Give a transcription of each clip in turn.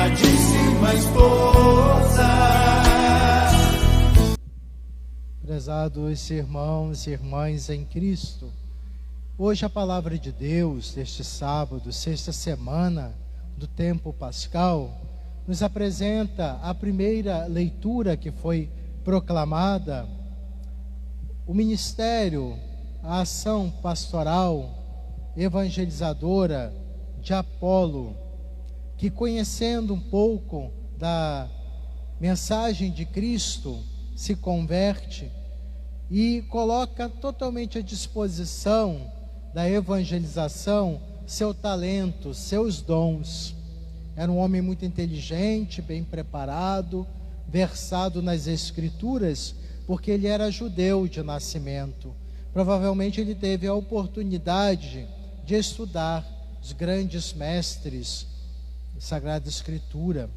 amadíssima esposa. Prezados irmãos e irmãs em Cristo, hoje a palavra de Deus, deste sábado, sexta semana do tempo pascal, nos apresenta a primeira leitura que foi proclamada, o ministério, a ação pastoral, evangelizadora de Apolo, que, conhecendo um pouco da mensagem de Cristo, se converte e coloca totalmente à disposição da evangelização seu talento, seus dons. Era um homem muito inteligente, bem preparado, versado nas Escrituras, porque ele era judeu de nascimento. Provavelmente ele teve a oportunidade de estudar os grandes mestres da Sagrada Escritura.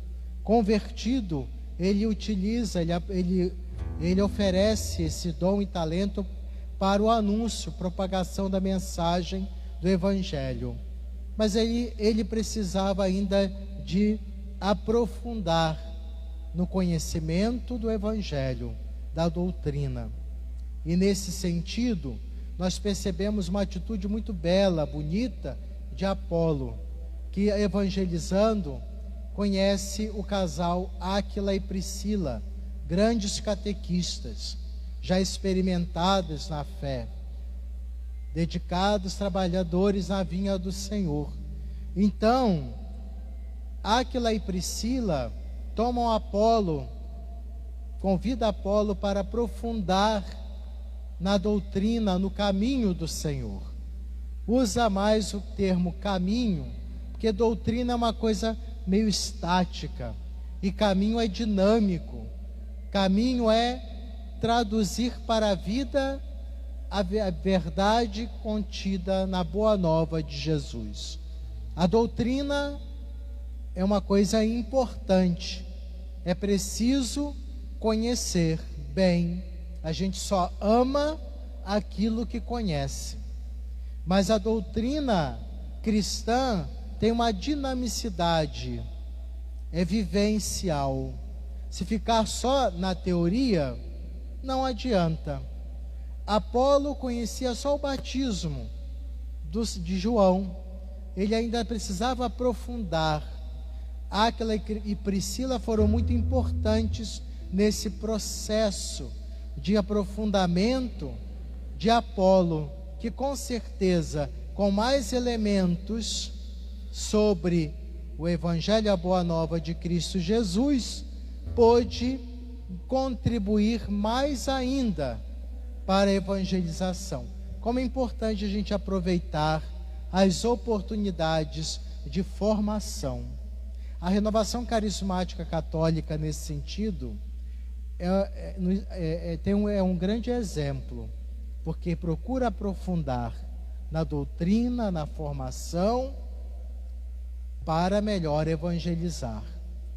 Convertido, ele utiliza, ele oferece esse dom e talento para o anúncio, propagação da mensagem do Evangelho. Mas ele precisava ainda de aprofundar no conhecimento do Evangelho, da doutrina. E nesse sentido, nós percebemos uma atitude muito bela, bonita, de Apolo, que evangelizando, conhece o casal Áquila e Priscila, grandes catequistas, já experimentados na fé, dedicados trabalhadores na vinha do Senhor. Então, Áquila e Priscila tomam Apolo, convida Apolo para aprofundar na doutrina, no caminho do Senhor. Usa mais o termo caminho, porque doutrina é uma coisa meio estática, e caminho é dinâmico. Caminho é traduzir para a vida a verdade contida na boa nova de Jesus. A doutrina é uma coisa importante, é preciso conhecer bem. A gente só ama aquilo que conhece. Mas a doutrina cristã tem uma dinamicidade, é vivencial. Se ficar só na teoria, não adianta. Apolo conhecia só o batismo de João, ele ainda precisava aprofundar. Áquila e Priscila foram muito importantes nesse processo de aprofundamento de Apolo, que com certeza, com mais elementos sobre o Evangelho, a Boa Nova de Cristo Jesus, pôde contribuir mais ainda para a evangelização. Como é importante a gente aproveitar as oportunidades de formação. A renovação carismática católica, nesse sentido, é um grande exemplo, porque procura aprofundar na doutrina, na formação, para melhor evangelizar.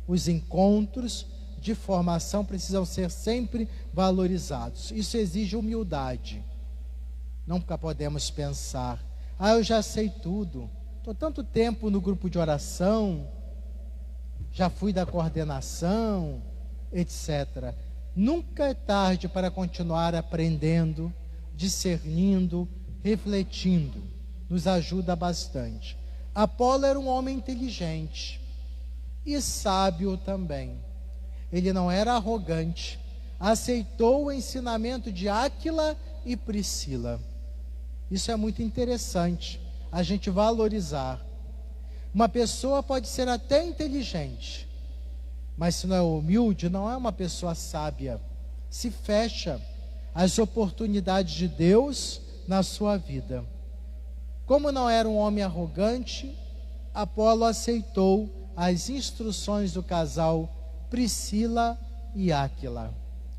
Os encontros de formação precisam ser sempre valorizados. Isso exige humildade. Nunca podemos pensar, eu já sei tudo, estou tanto tempo no grupo de oração, já fui da coordenação, etc. Nunca é tarde para continuar aprendendo, discernindo, refletindo. Nos ajuda bastante. Apolo era um homem inteligente e sábio também. Ele não era arrogante. Aceitou o ensinamento de Áquila e Priscila. Isso é muito interessante, a gente valorizar. Uma pessoa pode ser até inteligente, mas se não é humilde, não é uma pessoa sábia. Se fecha às oportunidades de Deus na sua vida. Como não era um homem arrogante, Apolo aceitou as instruções do casal Priscila e Áquila.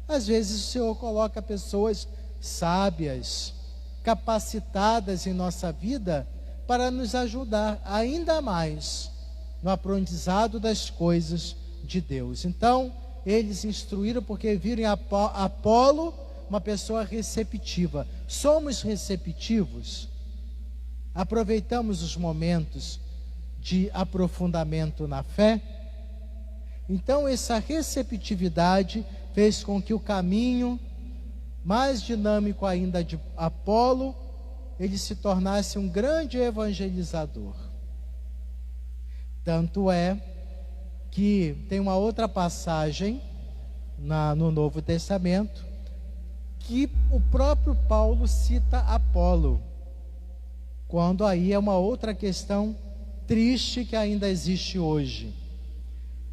Às vezes o Senhor coloca pessoas sábias, capacitadas em nossa vida para nos ajudar ainda mais no aprendizado das coisas de Deus. Então, eles instruíram porque viram em Apolo uma pessoa receptiva. Somos receptivos? Aproveitamos os momentos de aprofundamento na fé? Então essa receptividade fez com que o caminho mais dinâmico ainda de Apolo, ele se tornasse um grande evangelizador. Tanto é que tem uma outra passagem no Novo Testamento que o próprio Paulo cita Apolo, quando aí é uma outra questão triste que ainda existe hoje,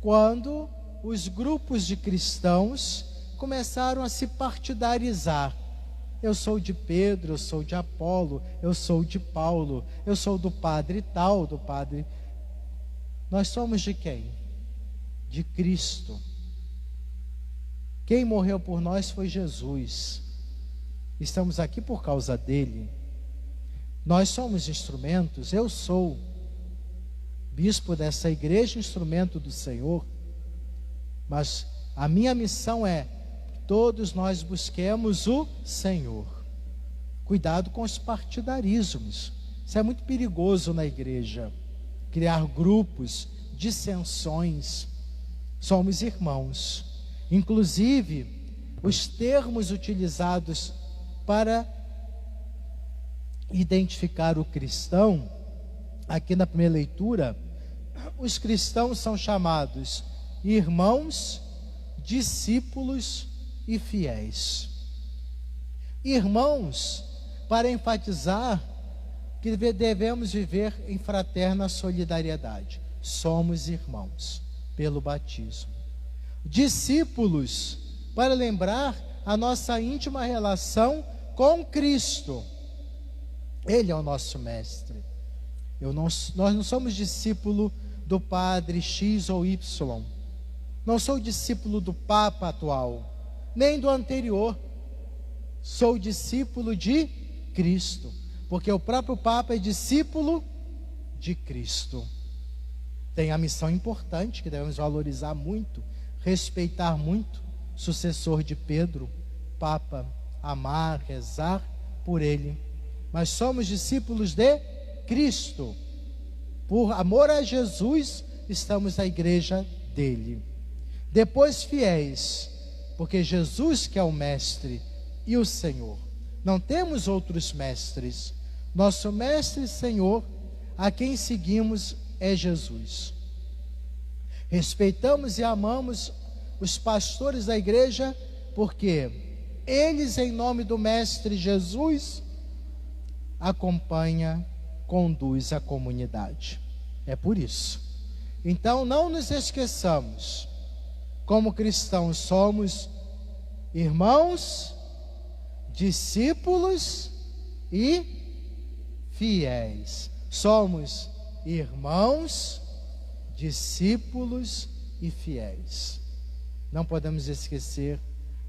quando os grupos de cristãos começaram a se partidarizar. Eu sou de Pedro, eu sou de Apolo, eu sou de Paulo, eu sou do padre tal, do padre... Nós somos de quem? De Cristo. Quem morreu por nós foi Jesus. Estamos aqui por causa dele. Nós somos instrumentos. Eu sou bispo dessa igreja, instrumento do Senhor. Mas a minha missão é que todos nós busquemos o Senhor. Cuidado com os partidarismos. Isso é muito perigoso na igreja. Criar grupos, dissensões. Somos irmãos. Inclusive, os termos utilizados para identificar o cristão, aqui na primeira leitura, os cristãos são chamados irmãos, discípulos e fiéis. Irmãos, para enfatizar que devemos viver em fraterna solidariedade. Somos irmãos pelo batismo. Discípulos, para lembrar a nossa íntima relação com Cristo. Ele é o nosso mestre. Nós não somos discípulo do padre X ou Y. Não sou discípulo do Papa atual, nem do anterior. Sou discípulo de Cristo, porque o próprio Papa é discípulo de Cristo. Tem a missão importante que devemos valorizar muito, respeitar muito, sucessor de Pedro, Papa, amar, rezar por ele. Mas somos discípulos de Cristo. Por amor a Jesus, estamos na igreja dele. Depois fiéis, porque Jesus que é o mestre e o Senhor. Não temos outros mestres. Nosso mestre e Senhor, a quem seguimos, é Jesus. Respeitamos e amamos os pastores da igreja, porque eles, em nome do mestre Jesus, acompanha, conduz a comunidade. É por isso. Então não nos esqueçamos, como cristãos somos irmãos, discípulos e fiéis. Somos irmãos, discípulos e fiéis. Não podemos esquecer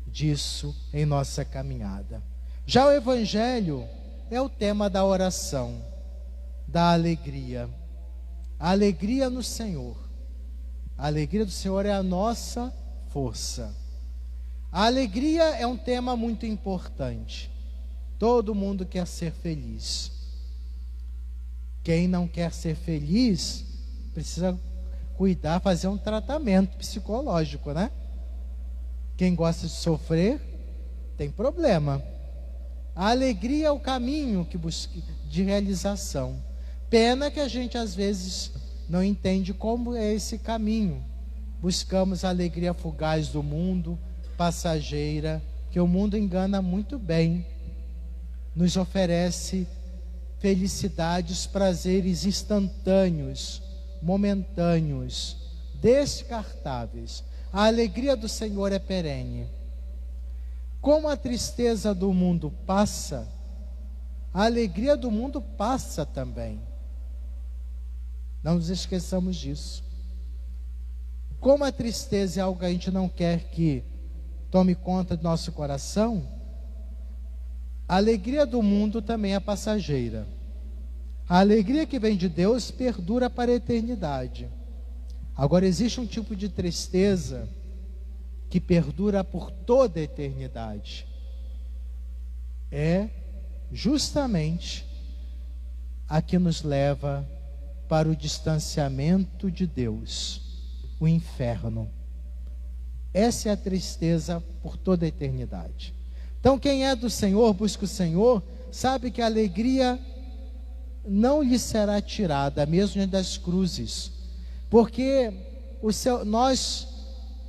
disso em nossa caminhada. Já o Evangelho é o tema da oração, da alegria. A alegria no Senhor. A alegria do Senhor é a nossa força. A alegria é um tema muito importante. Todo mundo quer ser feliz. Quem não quer ser feliz precisa cuidar, fazer um tratamento psicológico, né? Quem gosta de sofrer tem problema. A alegria é o caminho que busca de realização. Pena que a gente às vezes não entende como é esse caminho. Buscamos a alegria fugaz do mundo, passageira, que o mundo engana muito bem. Nos oferece felicidades, prazeres instantâneos, momentâneos, descartáveis. A alegria do Senhor é perene. Como a tristeza do mundo passa, a alegria do mundo passa também. Não nos esqueçamos disso. Como a tristeza é algo que a gente não quer que tome conta do nosso coração, a alegria do mundo também é passageira. A alegria que vem de Deus perdura para a eternidade. Agora existe um tipo de tristeza que perdura por toda a eternidade. É justamente a que nos leva para o distanciamento de Deus. o inferno. Essa é a tristeza por toda a eternidade. Então, quem é do Senhor, busca o Senhor, sabe que a alegria não lhe será tirada, mesmo diante das cruzes, porque nós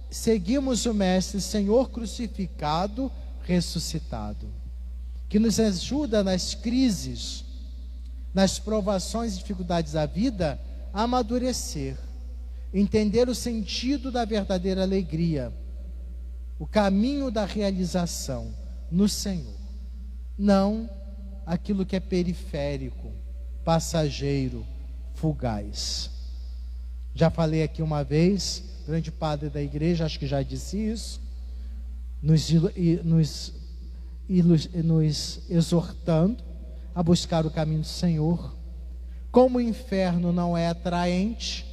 seguimos o Mestre, Senhor crucificado, ressuscitado, que nos ajuda nas crises, nas provações e dificuldades da vida, a amadurecer, entender o sentido da verdadeira alegria, o caminho da realização no Senhor, não aquilo que é periférico, passageiro, fugaz. Já falei aqui uma vez, grande padre da igreja, acho que já disse isso, nos exortando a buscar o caminho do Senhor. Como o inferno não é atraente,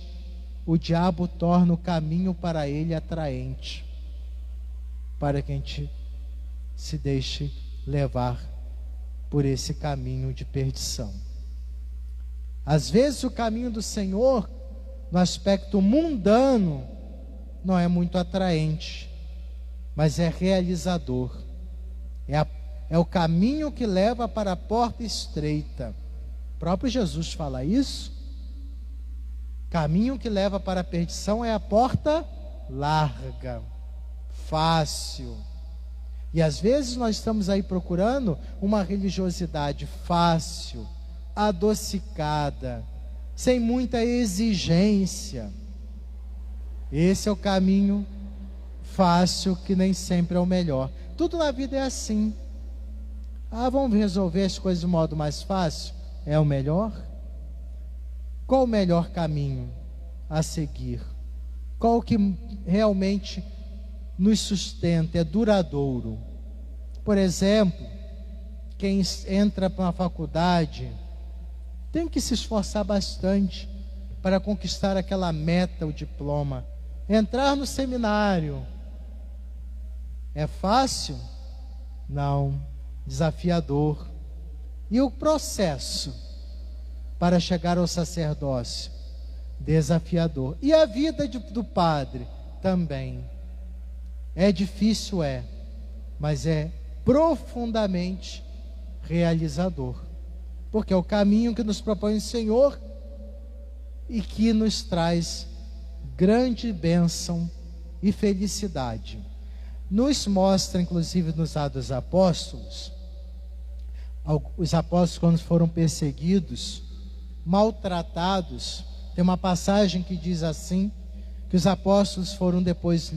o diabo torna o caminho para ele atraente, para que a gente se deixe levar por esse caminho de perdição. Às vezes o caminho do Senhor, no aspecto mundano, não é muito atraente, mas é realizador. É o caminho que leva para a porta estreita. O próprio Jesus fala isso. Caminho que leva para a perdição é a porta larga, fácil. E às vezes nós estamos aí procurando uma religiosidade fácil, adocicada, sem muita exigência. Esse é o caminho fácil, que nem sempre é o melhor. Tudo na vida é assim. Vamos resolver as coisas de modo mais fácil? É o melhor? Qual o melhor caminho a seguir? Qual que realmente nos sustenta, é duradouro? Por exemplo, quem entra para uma faculdade tem que se esforçar bastante para conquistar aquela meta, o diploma. Entrar no seminário é fácil? Não, desafiador. E o processo para chegar ao sacerdócio? Desafiador. E a vida do padre? Também. É difícil, mas é profundamente realizador, porque é o caminho que nos propõe o Senhor e que nos traz grande bênção e felicidade. Nos mostra, inclusive nos Atos dos Apóstolos, os apóstolos, quando foram perseguidos, maltratados, tem uma passagem que diz assim, que os apóstolos foram depois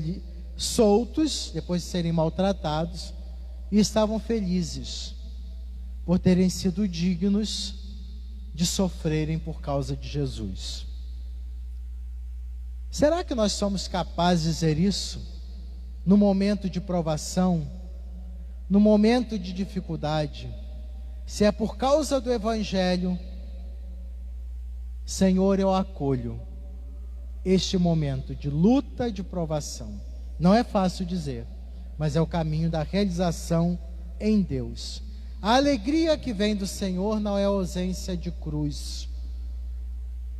soltos, depois de serem maltratados, e estavam felizes por terem sido dignos de sofrerem por causa de Jesus. Será que nós somos capazes de dizer isso no momento de provação, no momento de dificuldade? Se é por causa do Evangelho, Senhor, eu acolho este momento de luta, de provação. Não é fácil dizer, mas é o caminho da realização em Deus. A alegria que vem do Senhor não é a ausência de cruz,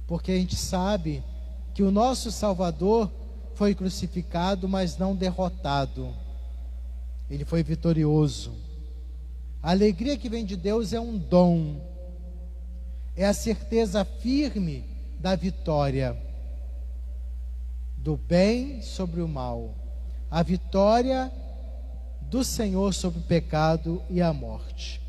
porque a gente sabe que o nosso Salvador foi crucificado, mas não derrotado. Ele foi vitorioso. A alegria que vem de Deus é um dom, é a certeza firme da vitória do bem sobre o mal, a vitória do Senhor sobre o pecado e a morte.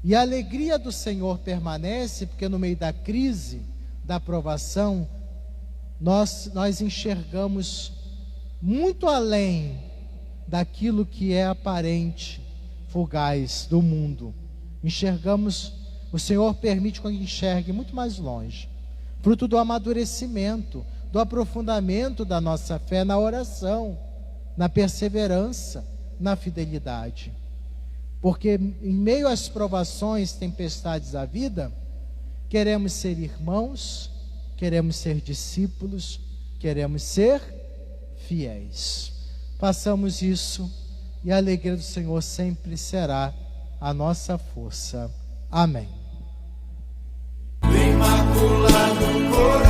E a alegria do Senhor permanece, porque no meio da crise, da provação, nós enxergamos muito além daquilo que é aparente, fugaz do mundo. Enxergamos, o Senhor permite que a gente enxergue muito mais longe, fruto do amadurecimento, do aprofundamento da nossa fé na oração, na perseverança, na fidelidade. Porque em meio às provações, tempestades da vida, queremos ser irmãos, queremos ser discípulos, queremos ser fiéis. Façamos isso e a alegria do Senhor sempre será a nossa força. Amém. Imaculado Coração.